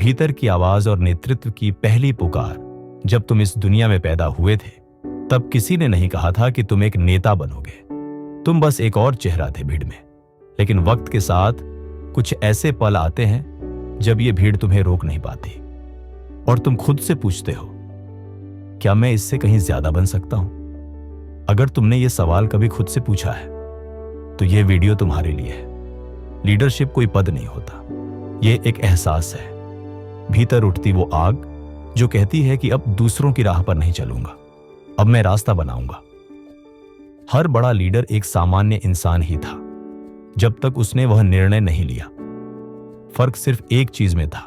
भीतर की आवाज और नेतृत्व की पहली पुकार जब तुम इस दुनिया में पैदा हुए थे, तब किसी ने नहीं कहा था कि तुम एक नेता बनोगे। तुम बस एक और चेहरा थे भीड़ में। लेकिन वक्त के साथ कुछ ऐसे पल आते हैं जब ये भीड़ तुम्हें रोक नहीं पाती और तुम खुद से पूछते हो, क्या मैं इससे कहीं ज्यादा बन सकता हूं? अगर तुमने ये सवाल कभी खुद से पूछा है तो ये वीडियो तुम्हारे लिए है। लीडरशिप कोई पद नहीं होता, ये एक एहसास है। भीतर उठती वो आग जो कहती है कि अब दूसरों की राह पर नहीं चलूंगा, अब मैं रास्ता बनाऊंगा। हर बड़ा लीडर एक सामान्य इंसान ही था जब तक उसने वह निर्णय नहीं लिया। फर्क सिर्फ एक चीज में था,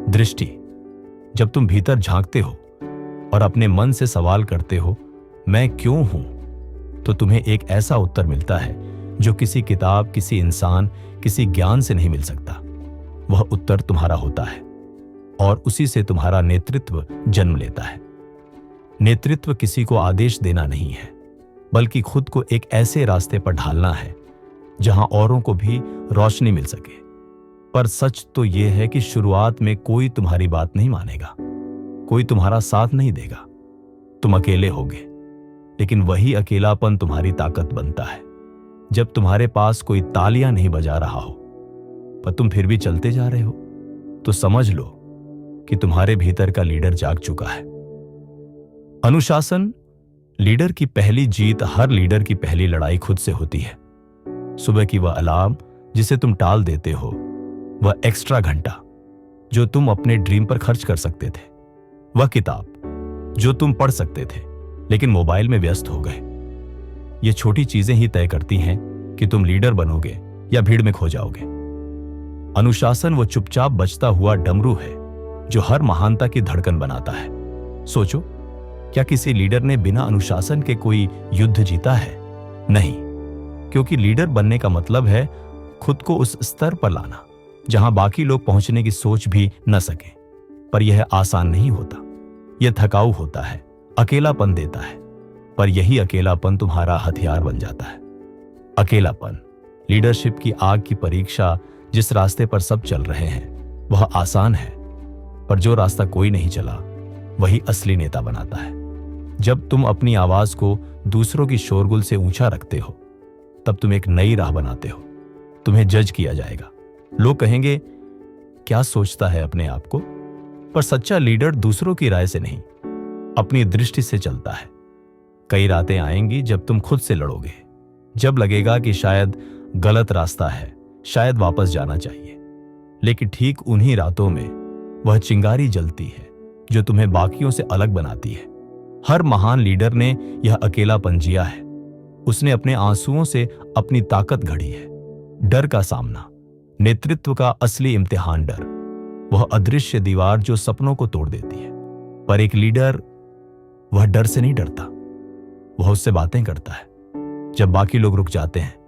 दृष्टि। जब तुम भीतर झांकते हो और अपने मन से सवाल करते हो, मैं क्यों हूं, तो तुम्हें एक ऐसा उत्तर मिलता है जो किसी किताब, किसी इंसान, किसी ज्ञान से नहीं मिल सकता। वह उत्तर तुम्हारा होता है और उसी से तुम्हारा नेतृत्व जन्म लेता है। नेतृत्व किसी को आदेश देना नहीं है, बल्कि खुद को एक ऐसे रास्ते पर ढालना है जहां औरों को भी रोशनी मिल सके। पर सच तो यह है कि शुरुआत में कोई तुम्हारी बात नहीं मानेगा, कोई तुम्हारा साथ नहीं देगा। तुम अकेले होगे, लेकिन वही अकेलापन तुम्हारी ताकत बनता है। जब तुम्हारे पास कोई तालियां नहीं बजा रहा हो पर तुम फिर भी चलते जा रहे हो, तो समझ लो कि तुम्हारे भीतर का लीडर जाग चुका है। अनुशासन लीडर की पहली जीत हर लीडर की पहली लड़ाई खुद से होती है। सुबह की वह अलार्म जिसे तुम टाल देते हो, वह एक्स्ट्रा घंटा जो तुम अपने ड्रीम पर खर्च कर सकते थे, वह किताब जो तुम पढ़ सकते थे लेकिन मोबाइल में व्यस्त हो गए। ये छोटी चीजें ही तय करती हैं कि तुम लीडर बनोगे या भीड़ में खो जाओगे। अनुशासन वो चुपचाप बजता हुआ डमरू है जो हर महानता की धड़कन बनाता है। सोचो, क्या किसी लीडर ने बिना अनुशासन के कोई युद्ध जीता है? नहीं, क्योंकि लीडर बनने का मतलब है खुद को उस स्तर पर लाना जहां बाकी लोग पहुंचने की सोच भी न सके। पर यह आसान नहीं होता, यह थकाऊ होता है, अकेलापन देता है। पर यही अकेलापन तुम्हारा हथियार बन जाता है। अकेलापन लीडरशिप की आग की परीक्षा। जिस रास्ते पर सब चल रहे हैं वह आसान है, पर जो रास्ता कोई नहीं चला वही असली नेता बनाता है। जब तुम अपनी आवाज को दूसरों की शोरगुल से ऊंचा रखते हो, तब तुम एक नई राह बनाते हो। तुम्हें जज किया जाएगा, लोग कहेंगे क्या सोचता है अपने आप को। पर सच्चा लीडर दूसरों की राय से नहीं, अपनी दृष्टि से चलता है। कई रातें आएंगी जब तुम खुद से लड़ोगे, जब लगेगा कि शायद गलत रास्ता है, शायद वापस जाना चाहिए। लेकिन ठीक उन्हीं रातों में वह चिंगारी जलती है जो तुम्हें बाकियों से अलग बनाती है। हर महान लीडर ने यह अकेलापन जिया है। उसने अपने आंसुओं से अपनी ताकत घड़ी है। डर का सामना, नेतृत्व का असली इम्तिहान डर, वह अदृश्य दीवार जो सपनों को तोड़ देती है। पर एक लीडर वह डर से नहीं डरता, वह उससे बातें करता है। जब बाकी लोग रुक जाते हैं,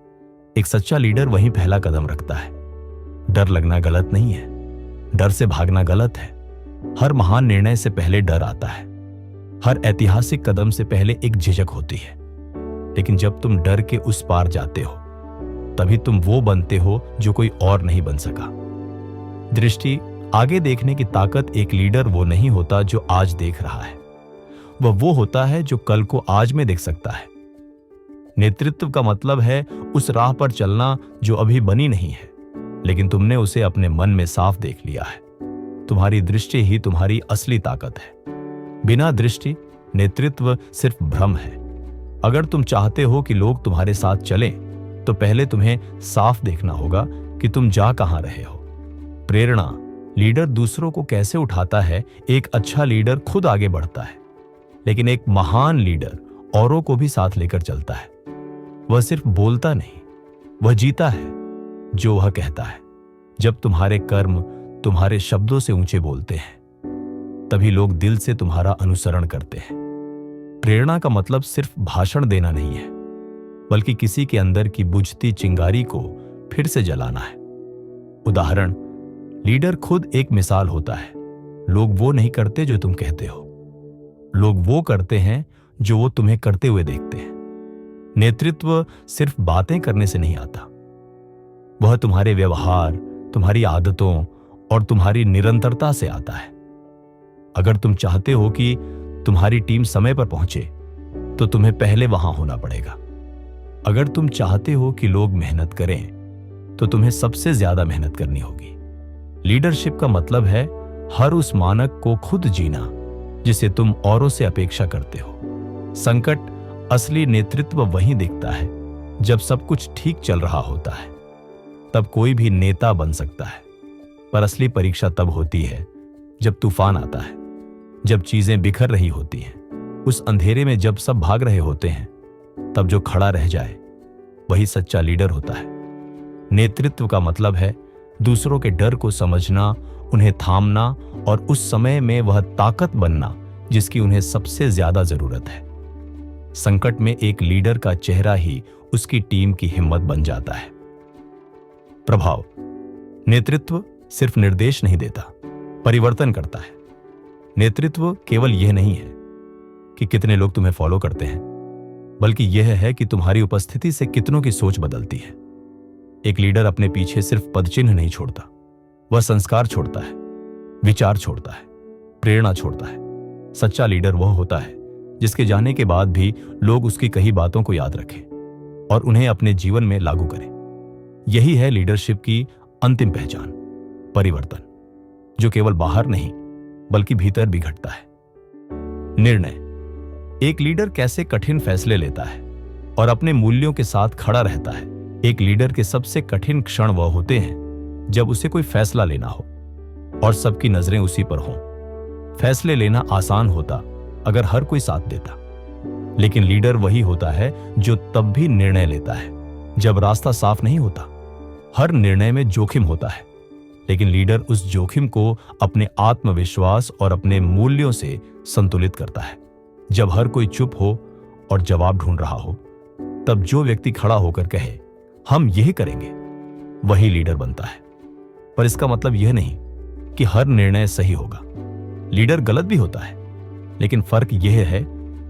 एक सच्चा लीडर वहीं पहला कदम रखता है। डर लगना गलत नहीं है, डर से भागना गलत है। हर महान निर्णय से पहले डर आता है, हर ऐतिहासिक कदम से पहले एक झिझक होती है। लेकिन जब तुम डर के उस पार जाते हो, तभी तुम वो बनते हो जो कोई और नहीं बन सका। दृष्टि, आगे देखने की ताकत। एक लीडर वो नहीं होता जो आज देख रहा है, वह वो होता है जो कल को आज में देख सकता है। नेतृत्व का मतलब है उस राह पर चलना जो अभी बनी नहीं है, लेकिन तुमने उसे अपने मन में साफ देख लिया है। तुम्हारी दृष्टि ही तुम्हारी असली ताकत है। बिना दृष्टि नेतृत्व सिर्फ भ्रम है। अगर तुम चाहते हो कि लोग तुम्हारे साथ चलें, तो पहले तुम्हें साफ देखना होगा कि तुम जा कहां रहे हो। प्रेरणा, लीडर दूसरों को कैसे उठाता है। एक अच्छा लीडर खुद आगे बढ़ता है, लेकिन एक महान लीडर औरों को भी साथ लेकर चलता है। वह सिर्फ बोलता नहीं, वह जीता है जो वह कहता है। जब तुम्हारे कर्म तुम्हारे शब्दों से ऊंचे बोलते हैं, तभी लोग दिल से तुम्हारा अनुसरण करते हैं। प्रेरणा का मतलब सिर्फ भाषण देना नहीं है, बल्कि किसी के अंदर की बुझती चिंगारी को फिर से जलाना है। उदाहरण, लीडर खुद एक मिसाल होता है। लोग वो नहीं करते जो तुम कहते हो, लोग वो करते हैं जो वो तुम्हें करते हुए देखते हैं। नेतृत्व सिर्फ बातें करने से नहीं आता, वह तुम्हारे व्यवहार, तुम्हारी आदतों और तुम्हारी निरंतरता से आता है। अगर तुम चाहते हो कि तुम्हारी टीम समय पर पहुंचे, तो तुम्हें पहले वहां होना पड़ेगा। अगर तुम चाहते हो कि लोग मेहनत करें, तो तुम्हें सबसे ज्यादा मेहनत करनी होगी। लीडरशिप का मतलब है हर उस मानक को खुद जीना जिसे तुम औरों से अपेक्षा करते हो। संकट असली नेतृत्व वहीं दिखता है जब सब कुछ ठीक चल रहा होता है, तब कोई भी नेता बन सकता है। पर असली परीक्षा तब होती है जब तूफान आता है, जब चीजें बिखर रही होती हैं, उस अंधेरे में जब सब भाग रहे होते हैं, तब जो खड़ा रह जाए वही सच्चा लीडर होता है। नेतृत्व का मतलब है दूसरों के डर को समझना, उन्हें थामना और उस समय में वह ताकत बनना जिसकी उन्हें सबसे ज्यादा जरूरत है। संकट में एक लीडर का चेहरा ही उसकी टीम की हिम्मत बन जाता है। प्रभाव। नेतृत्व सिर्फ निर्देश नहीं देता, परिवर्तन करता है। नेतृत्व केवल यह नहीं है कि कितने लोग तुम्हें फॉलो करते हैं, बल्कि यह है कि तुम्हारी उपस्थिति से कितनों की सोच बदलती है। एक लीडर अपने पीछे सिर्फ पदचिन्ह नहीं छोड़ता, वह संस्कार छोड़ता है, विचार छोड़ता है, प्रेरणा छोड़ता है। सच्चा लीडर वह होता है जिसके जाने के बाद भी लोग उसकी कही बातों को याद रखें और उन्हें अपने जीवन में लागू करें। यही है लीडरशिप की अंतिम पहचान, परिवर्तन, जो केवल बाहर नहीं बल्कि भीतर भी घटता है। निर्णय। एक लीडर कैसे कठिन फैसले लेता है और अपने मूल्यों के साथ खड़ा रहता है। एक लीडर के सबसे कठिन क्षण वह होते हैं जब उसे कोई फैसला लेना हो और सबकी नजरें उसी पर हों। फैसले लेना आसान होता अगर हर कोई साथ देता, लेकिन लीडर वही होता है जो तब भी निर्णय लेता है जब रास्ता साफ नहीं होता। हर निर्णय में जोखिम होता है, लेकिन लीडर उस जोखिम को अपने आत्मविश्वास और अपने मूल्यों से संतुलित करता है। जब हर कोई चुप हो और जवाब ढूंढ रहा हो, तब जो व्यक्ति खड़ा होकर कहे हम यही करेंगे, वही लीडर बनता है। पर इसका मतलब यह नहीं कि हर निर्णय सही होगा। लीडर गलत भी होता है, लेकिन फर्क यह है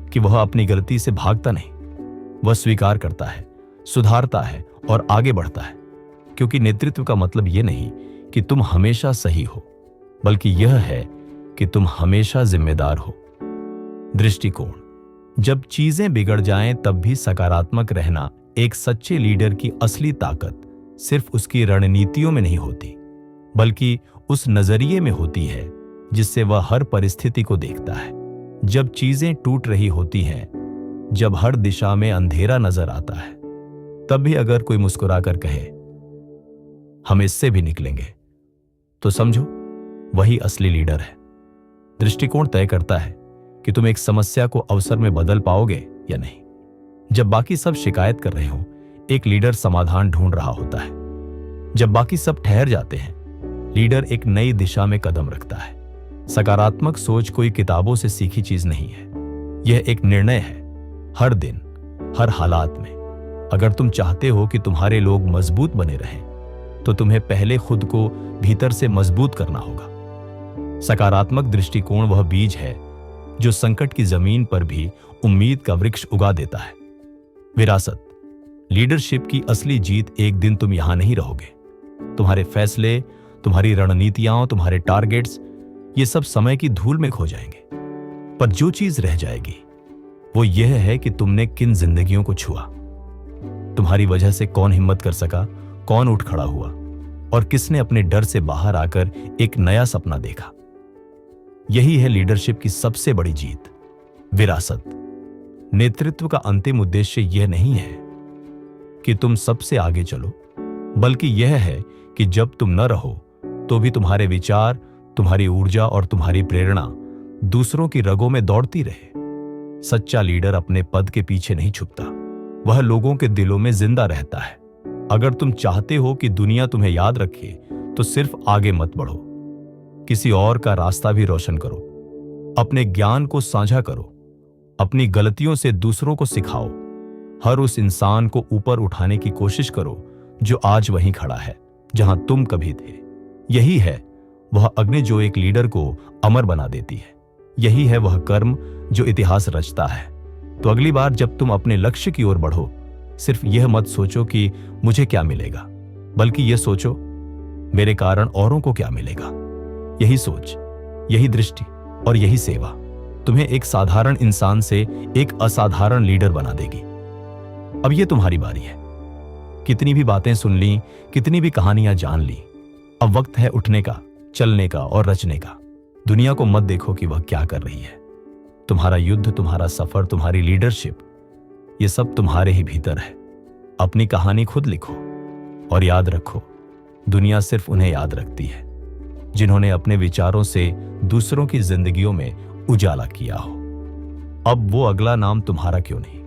कि वह अपनी गलती से भागता नहीं, वह स्वीकार करता है, सुधारता है और आगे बढ़ता है। क्योंकि नेतृत्व का मतलब यह नहीं कि तुम हमेशा सही हो, बल्कि यह है कि तुम हमेशा जिम्मेदार हो। दृष्टिकोण। जब चीजें बिगड़ जाएं तब भी सकारात्मक रहना एक सच्चे लीडर की असली ताकत सिर्फ उसकी रणनीतियों में नहीं होती, बल्कि उस नजरिए में होती है जिससे वह हर परिस्थिति को देखता है। जब चीजें टूट रही होती हैं, जब हर दिशा में अंधेरा नजर आता है, तब भी अगर कोई मुस्कुराकर कहे हम इससे भी निकलेंगे, तो समझो वही असली लीडर है। दृष्टिकोण तय करता है कि तुम एक समस्या को अवसर में बदल पाओगे या नहीं। जब बाकी सब शिकायत कर रहे हो, एक लीडर समाधान ढूंढ रहा होता है। जब बाकी सब ठहर जाते हैं, लीडर एक नई दिशा में कदम रखता है। सकारात्मक सोच कोई किताबों से सीखी चीज नहीं है, यह एक निर्णय है, हर दिन, हर हालात में। अगर तुम चाहते हो कि तुम्हारे लोग मजबूत बने रहें, तो तुम्हें पहले खुद को भीतर से मजबूत करना होगा। सकारात्मक दृष्टिकोण वह बीज है जो संकट की जमीन पर भी उम्मीद का वृक्ष उगा देता है। विरासत। लीडरशिप की असली जीत एक दिन तुम यहां नहीं रहोगे। तुम्हारे फैसले, तुम्हारी रणनीतियां, तुम्हारे टारगेट्स, ये सब समय की धूल में खो जाएंगे। पर जो चीज रह जाएगी वो यह है कि तुमने किन जिंदगियों को छुआ, तुम्हारी वजह से कौन हिम्मत कर सका, कौन उठ खड़ा हुआ और किसने अपने डर से बाहर आकर एक नया सपना देखा। यही है लीडरशिप की सबसे बड़ी जीत, विरासत। नेतृत्व का अंतिम उद्देश्य यह नहीं है कि तुम सबसे आगे चलो, बल्कि यह है कि जब तुम न रहो तो भी तुम्हारे विचार, तुम्हारी ऊर्जा और तुम्हारी प्रेरणा दूसरों की रगों में दौड़ती रहे। सच्चा लीडर अपने पद के पीछे नहीं छुपता, वह लोगों के दिलों में जिंदा रहता है। अगर तुम चाहते हो कि दुनिया तुम्हें याद रखे, तो सिर्फ आगे मत बढ़ो, किसी और का रास्ता भी रोशन करो। अपने ज्ञान को साझा करो, अपनी गलतियों से दूसरों को सिखाओ। हर उस इंसान को ऊपर उठाने की कोशिश करो जो आज वहीं खड़ा है जहां तुम कभी थे। यही है वह अग्नि जो एक लीडर को अमर बना देती है। यही है वह कर्म जो इतिहास रचता है। तो अगली बार जब तुम अपने लक्ष्य की ओर बढ़ो, सिर्फ यह मत सोचो कि मुझे क्या मिलेगा, बल्कि यह सोचो मेरे कारण औरों को क्या मिलेगा। यही सोच, यही दृष्टि और यही सेवा तुम्हें एक साधारण इंसान से एक असाधारण लीडर बना देगी। अब ये तुम्हारी बारी है। कितनी भी बातें सुन ली, कितनी भी कहानियां जान ली, अब वक्त है उठने का, चलने का और रचने का। दुनिया को मत देखो कि वह क्या कर रही है। तुम्हारा युद्ध, तुम्हारा सफर, तुम्हारी लीडरशिप, ये सब तुम्हारे ही भीतर है। अपनी कहानी खुद लिखो और याद रखो, दुनिया सिर्फ उन्हें याद रखती है जिन्होंने अपने विचारों से दूसरों की जिंदगियों में उजाला किया हो। अब वो अगला नाम तुम्हारा क्यों नहीं,